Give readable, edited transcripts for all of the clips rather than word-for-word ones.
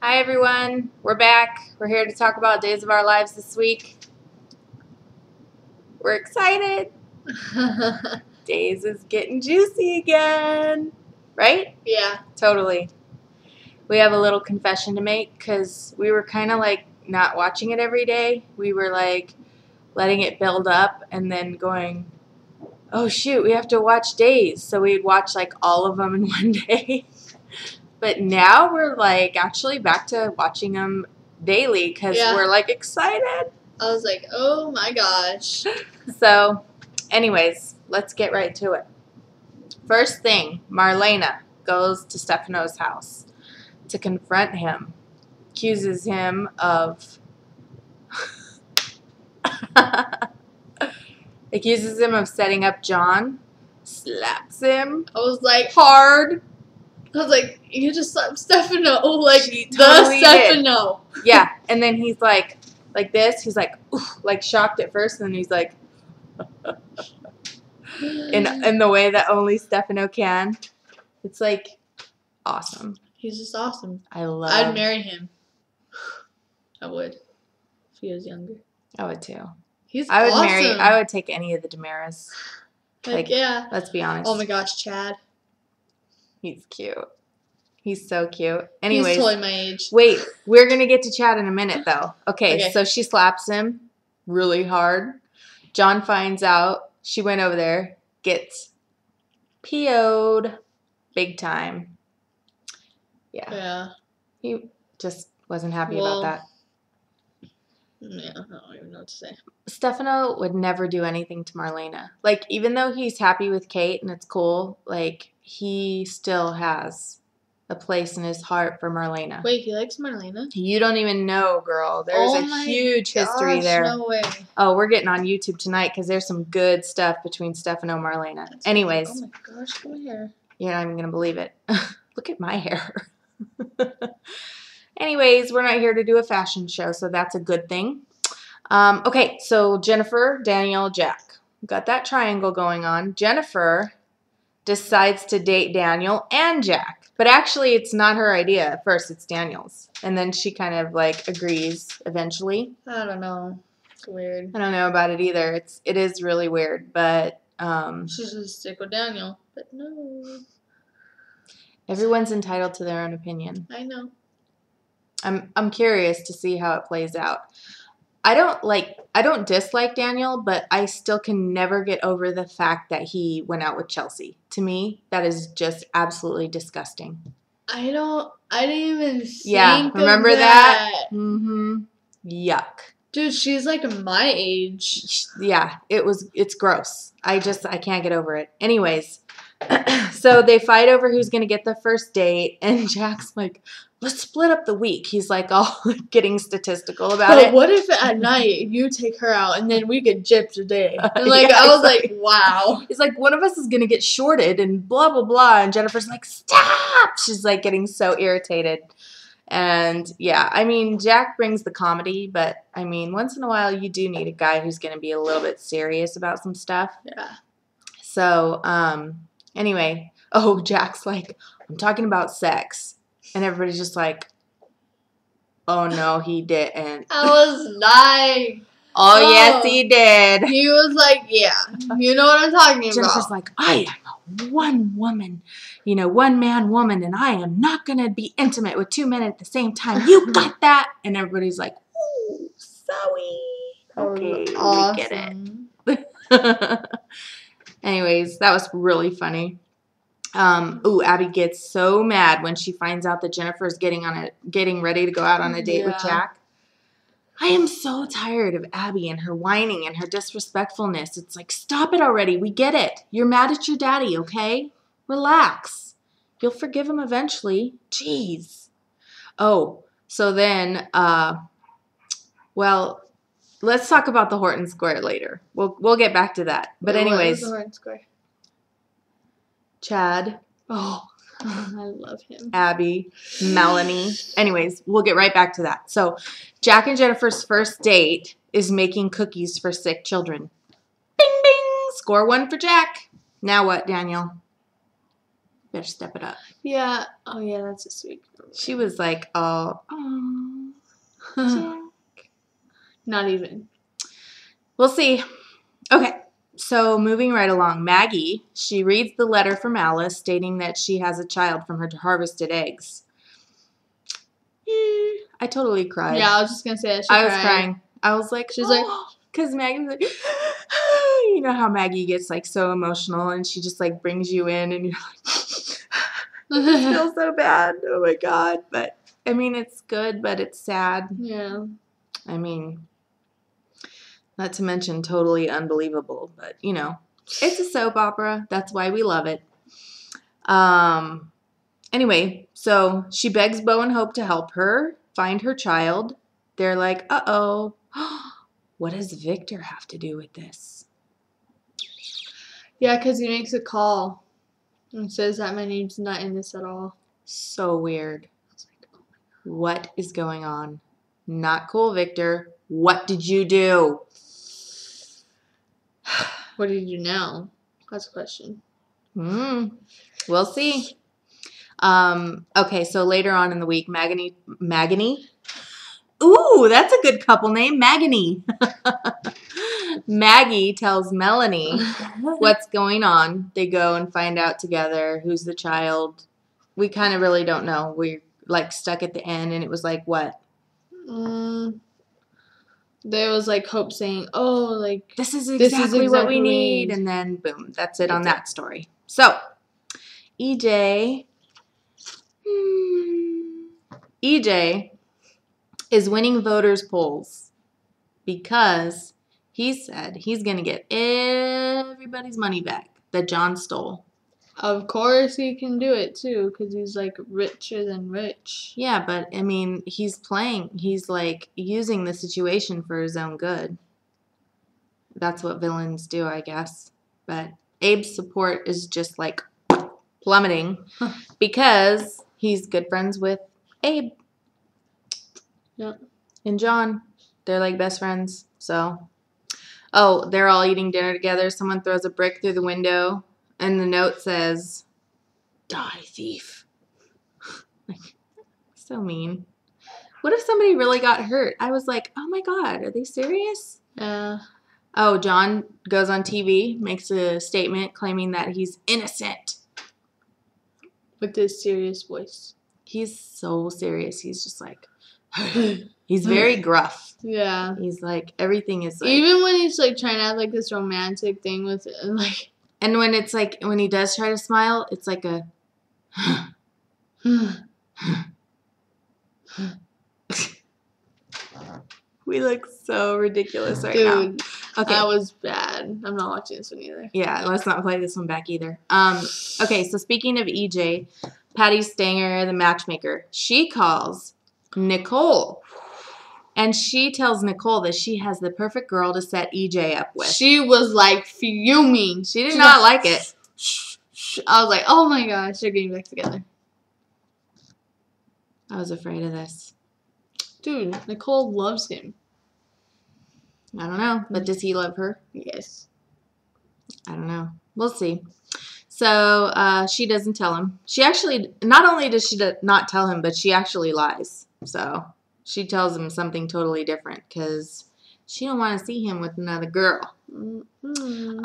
Hi everyone, we're back. We're here to talk about Days of Our Lives this week. We're excited. Days is getting juicy again, right? Yeah. Totally. We have a little confession to make because we were kind of like not watching it every day. We were like letting it build up and then going, oh shoot, we have to watch Days. So we'd watch like all of them in one day. But now we're like actually back to watching them daily because we're like excited. I was like, oh my gosh. So, anyways, let's get right to it. First thing, Marlena goes to Stefano's house to confront him, accuses him of setting up John, slaps him. I was like, hard. I was like, you just slapped Stefano, like She totally the Stefano. Yeah, and then he's like this. He's like, ooh, like shocked at first, and then he's like, in the way that only Stefano can. It's like awesome. He's just awesome. I'd marry him. I would, if he was younger. I would too. I would take any of the Damaras. Like, yeah. Let's be honest. Oh my gosh, Chad. He's cute. He's so cute. Anyways, he's totally my age. Wait, we're gonna get to Chad in a minute though. Okay, so she slaps him really hard. John finds out. She went over there, gets PO'd big time. Yeah. He just wasn't happy about that. Yeah, I don't even know what to say. Stefano would never do anything to Marlena. Like, even though he's happy with Kate and it's cool, like, he still has a place in his heart for Marlena. Wait, he likes Marlena? You don't even know, girl. There's a huge history there. No way. Oh, we're getting on YouTube tonight because there's some good stuff between Stefano and Marlena. Anyways. Oh my gosh, look at my hair. You're not even going to believe it. Look at my hair. Anyways, we're not here to do a fashion show, so that's a good thing. Okay, so Jennifer, Daniel, Jack. Got that triangle going on. Jennifer decides to date Daniel and Jack. But actually, it's not her idea. At first, it's Daniel's. And then she kind of, like, agrees eventually. I don't know. It's weird. I don't know about it either. It is really weird, but... she should stick with Daniel, but no. Everyone's entitled to their own opinion. I know. I'm curious to see how it plays out. I don't dislike Daniel, but I still can never get over the fact that he went out with Chelsea. To me, that is just absolutely disgusting. I didn't even think remember of that? Mm-hmm. Yuck. Dude, she's like my age. Yeah, it's gross. I can't get over it. Anyways, so they fight over who's going to get the first date, and Jack's like, let's split up the week. He's like all getting statistical about it. But what if at night you take her out and then we could gyp today? And like, I was like, wow. He's like, one of us is going to get shorted and blah, blah, blah. And Jennifer's like, stop. She's like getting so irritated. And yeah, I mean, Jack brings the comedy, but I mean, once in a while you do need a guy who's going to be a little bit serious about some stuff. Yeah. So, anyway, Jack's like, I'm talking about sex. And everybody's just like, oh, no, he didn't. I was lying. Oh, yes, he did. He was like, yeah, you know what I'm talking about. Jennifer's like, I am a one-man woman, and I am not going to be intimate with two men at the same time. You got that? And everybody's like, ooh, sorry. Okay, awesome. We get it. Anyways, that was really funny. Abby gets so mad when she finds out that Jennifer is getting ready to go out on a date with Jack. I am so tired of Abby and her whining and her disrespectfulness. It's like, stop it already. We get it. You're mad at your daddy, okay? Relax. You'll forgive him eventually. Jeez. Oh, so then, well, let's talk about the Horton Square later. We'll get back to that. But anyways. What is the Horton Square? Chad. Oh, I love him. Abby, Melanie. Anyways, we'll get right back to that. So, Jack and Jennifer's first date is making cookies for sick children. Bing, bing. Score one for Jack. Now what, Daniel? Better step it up. Yeah. Oh, yeah, that's a sweet memory. She was like, oh, Jack. Not even. We'll see. Okay. So moving right along, Maggie, she reads the letter from Alice stating that she has a child from her harvested eggs. I totally cried. Yeah, I was just going to say that. I was crying. I was like, she's like, because Maggie was like, you know how Maggie gets like so emotional and she just like brings you in and you're like, I feel so bad. Oh my God. But I mean, it's good, but it's sad. Yeah. I mean, not to mention totally unbelievable, but you know, it's a soap opera. That's why we love it. Anyway, so she begs Bo and Hope to help her find her child. They're like, uh-oh. What does Victor have to do with this? Yeah, because he makes a call and says that my name's not in this at all. So weird. What is going on? Not cool, Victor. What did you do? What did you know? That's a question. We'll see. Okay, so later on in the week, Maggie? Ooh, that's a good couple name, Maggie. Maggie tells Melanie what's going on. They go and find out together who's the child. We kind of really don't know. We're like stuck at the end, and it was like, what? There was like Hope saying, oh, like, this is exactly what we need. And then, boom, that's it on that story. So, EJ is winning voters' polls because he said he's going to get everybody's money back that John stole. Of course he can do it, too, because he's, like, richer than rich. Yeah, but, I mean, he's like, using the situation for his own good. That's what villains do, I guess. But Abe's support is just, like, plummeting because he's good friends with Abe. Yep. And John. They're, like, best friends, so. Oh, they're all eating dinner together. Someone throws a brick through the window. And the note says, die, thief. Like, so mean. What if somebody really got hurt? I was like, oh my God, are they serious? Yeah. Oh, John goes on TV, makes a statement claiming that he's innocent. With this serious voice. He's so serious. He's just like, he's very gruff. Yeah. He's like, everything is like. Even when he's like trying to have like this romantic thing with it, and like. And when it's like, when he does try to smile, it's like a. We look so ridiculous right now. Dude, okay. That was bad. I'm not watching this one either. Yeah, let's not play this one back either. Okay, so speaking of EJ, Patty Stanger, the matchmaker, she calls Nicole. And she tells Nicole that she has the perfect girl to set EJ up with. She was like fuming. She did not like it. I was like, oh my gosh, they're getting back together. I was afraid of this. Dude, Nicole loves him. I don't know, but does he love her? Yes. I don't know. We'll see. So she doesn't tell him. She actually, not only does she not tell him, but she actually lies. So she tells him something totally different because she don't want to see him with another girl. Mm-hmm.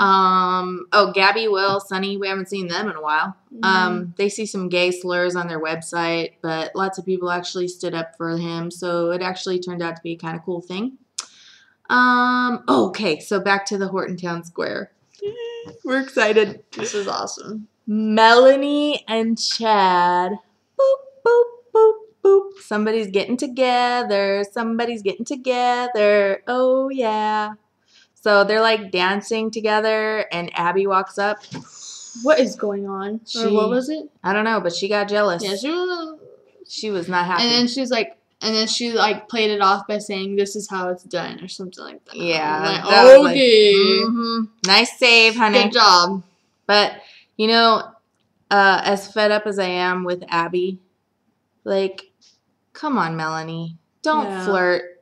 Oh, Gabby, Will, Sunny, we haven't seen them in a while. Mm-hmm. They see some gay slurs on their website, but lots of people actually stood up for him, so it actually turned out to be a kind of cool thing. Okay, so back to the Horton Town Square. We're excited. This is awesome. Melanie and Chad. Boop, boop, boop, boop. Somebody's getting together. Somebody's getting together. Oh, yeah. So they're like dancing together, and Abby walks up. What is going on? Or what was it? I don't know, but she got jealous. Yeah, she was not happy. And then she played it off by saying, "This is how it's done," or something like that. Yeah. Like, okay. Nice save, honey. Good job. But, you know, as fed up as I am with Abby, like, come on, Melanie. Don't flirt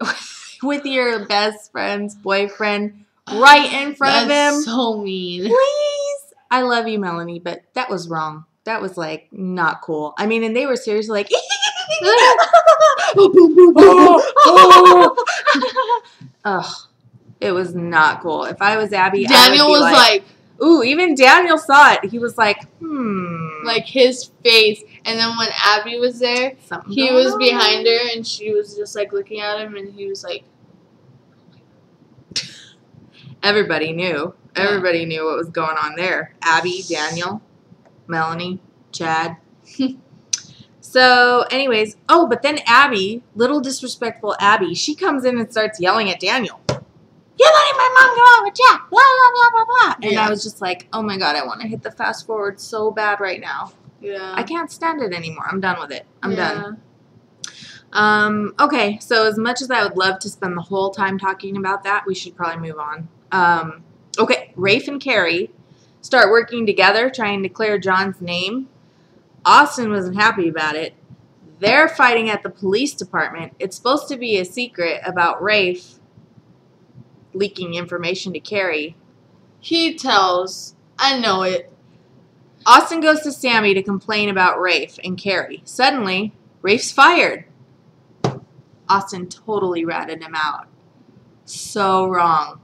with your best friend's boyfriend right in front of him. So mean. Please. I love you, Melanie, but that was wrong. That was like not cool. I mean, and they were seriously like, ugh, it was not cool. If I was Abby, Daniel I would be was like, ooh, even Daniel saw it. He was like, like his face. And then when Abby was there, he was behind her and she was just like looking at him and he was like. Everybody knew. Everybody knew what was going on there. Abby, Daniel, Melanie, Chad. So, anyways, oh, but then Abby, little disrespectful Abby, she comes in and starts yelling at Daniel. You're letting my mom go out with Jack, blah, blah, blah, blah, blah. And I was just like, oh my God, I want to hit the fast forward so bad right now. Yeah. I can't stand it anymore. I'm done with it. I'm done. Okay, so as much as I would love to spend the whole time talking about that, we should probably move on. Okay, Rafe and Carrie start working together, trying to clear John's name. Austin wasn't happy about it. They're fighting at the police department. It's supposed to be a secret about Rafe leaking information to Carrie. He tells. I know it. Austin goes to Sammy to complain about Rafe and Carrie. Suddenly, Rafe's fired. Austin totally ratted him out. So wrong.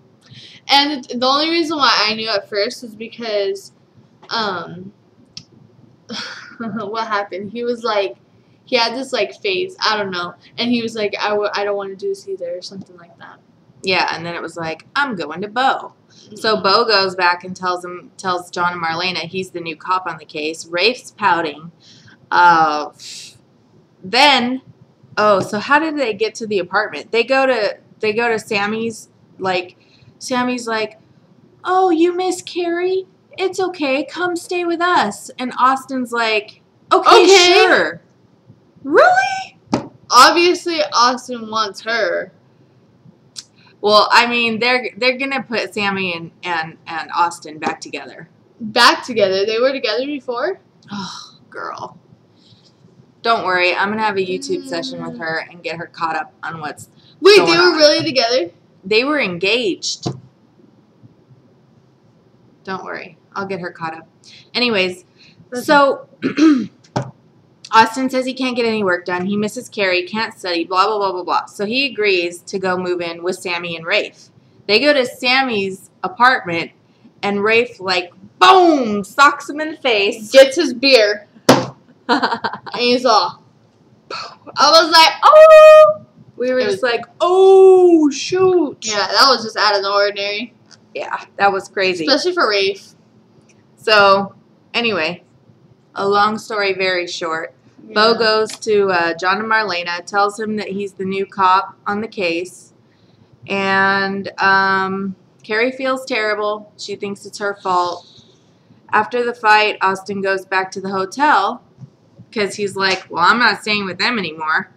And the only reason why I knew at first is because, what happened? He was like, he had this like phase, I don't know, and he was like, I don't want to do this either, or something like that. Yeah, and then it was like, I'm going to Bo. So Bo goes back and tells John and Marlena he's the new cop on the case. Rafe's pouting. Then, so how did they get to the apartment? They go to Sammy's, Sammy's like, oh, you miss Carrie? It's okay. Come stay with us. And Austin's like, okay, sure. Really? Obviously, Austin wants her. Well, I mean, they're gonna put Sammy and Austin back together. Back together? They were together before? Oh, girl. Don't worry. I'm gonna have a YouTube session with her and get her caught up on what's Wait, going they were on. really together? They were engaged. Don't worry. I'll get her caught up. Anyways, so Austin says he can't get any work done. He misses Carrie, can't study, blah, blah, blah, blah, blah. So he agrees to go move in with Sammy and Rafe. They go to Sammy's apartment, and Rafe, like, boom, socks him in the face. Gets his beer. And he's all. I was like, oh. We were just like, oh, shoot. Yeah, that was just out of the ordinary. Yeah, that was crazy. Especially for Rafe. So, anyway, a long story very short. Yeah. Bo goes to John and Marlena, tells him that he's the new cop on the case. And Carrie feels terrible. She thinks it's her fault. After the fight, Austin goes back to the hotel because he's like, well, I'm not staying with them anymore.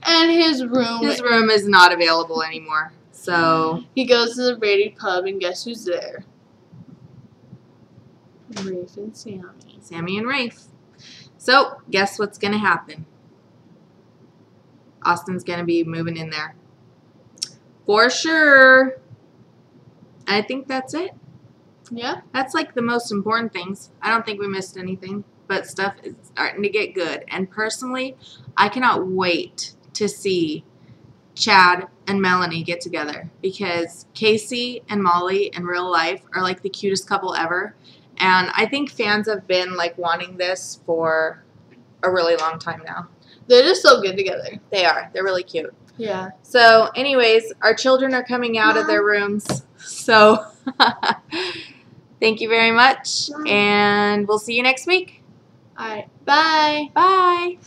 And his room is not available anymore. So he goes to the Brady pub, and guess who's there? Rafe and Sammy. Sammy and Rafe. So guess what's going to happen? Austin's going to be moving in there. For sure. I think that's it. Yeah. That's like the most important things. I don't think we missed anything. But stuff is starting to get good. And personally, I cannot wait to see Chad and Melanie get together, because Casey and Molly in real life are like the cutest couple ever, and I think fans have been like wanting this for a really long time now. They're just so good together. They are. They're really cute. Yeah. So anyways, our children are coming out of their rooms, so thank you very much, and we'll see you next week. All right. Bye. Bye.